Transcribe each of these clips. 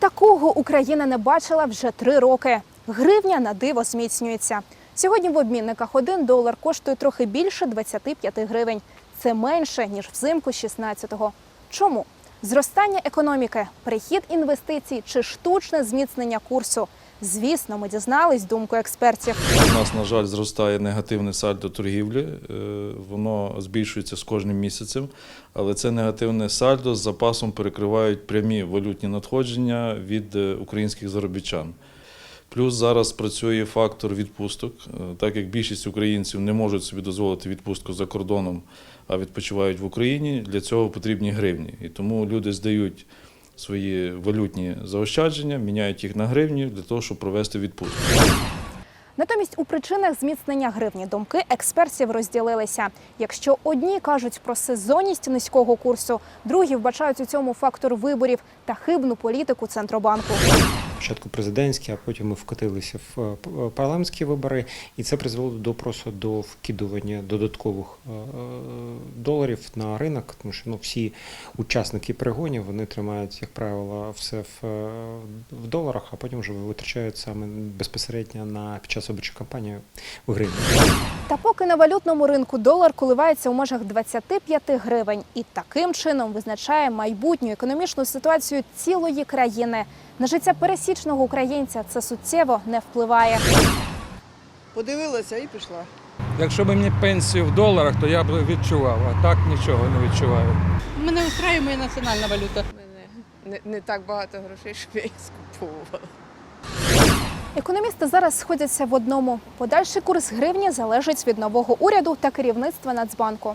Такого Україна не бачила вже 3 роки. Гривня на диво зміцнюється. Сьогодні в обмінниках $1 коштує трохи більше 25 гривень. Це менше, ніж взимку 16-го. Чому? Зростання економіки, прихід інвестицій чи штучне зміцнення курсу? Звісно, ми дізнались думку експертів. У нас, на жаль, зростає негативне сальдо торгівлі, воно збільшується з кожним місяцем, але це негативне сальдо з запасом перекривають прямі валютні надходження від українських заробітчан. Плюс зараз працює фактор відпусток, так як більшість українців не можуть собі дозволити відпустку за кордоном, а відпочивають в Україні, для цього потрібні гривні. І тому люди здають свої валютні заощадження, міняють їх на гривні для того, щоб провести відпустку. Натомість у причинах зміцнення гривні думки експертів розділилися. Якщо одні кажуть про сезонність низького курсу, другі вбачають у цьому фактор виборів та хибну політику Центробанку. Спочатку президентські, а потім ми вкотилися в парламентські вибори, і це призвело до вкидування додаткових доларів на ринок, тому що всі учасники перегонів, вони тримають, як правило, все в доларах, а потім вже витрачають саме безпосередньо під час виборчої кампанії в гривні. Та поки на валютному ринку долар коливається у межах 25 гривень і таким чином визначає майбутню економічну ситуацію цілої країни. На життя пересічного українця це суттєво не впливає. Подивилася і пішла. Якщо б мені пенсію в доларах, то я б відчував, а так нічого не відчуваю. Мене устраює моя національна валюта. У мене не так багато грошей, щоб я їх скуповувала. Економісти зараз сходяться в одному. Подальший курс гривні залежить від нового уряду та керівництва Нацбанку.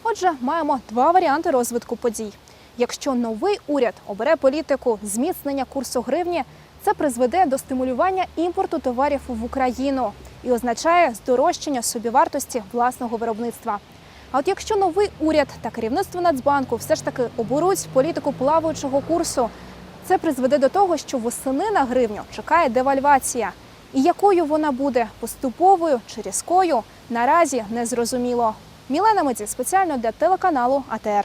Отже, маємо 2 варіанти розвитку подій. Якщо новий уряд обере політику зміцнення курсу гривні, це призведе до стимулювання імпорту товарів в Україну і означає здорожчання собівартості власного виробництва. А от якщо новий уряд та керівництво Нацбанку все ж таки оберуть політику плаваючого курсу, це призведе до того, що восени на гривню чекає девальвація. І якою вона буде – поступовою чи різкою – наразі не зрозуміло. Мілена Медзі спеціально для телеканалу АТR.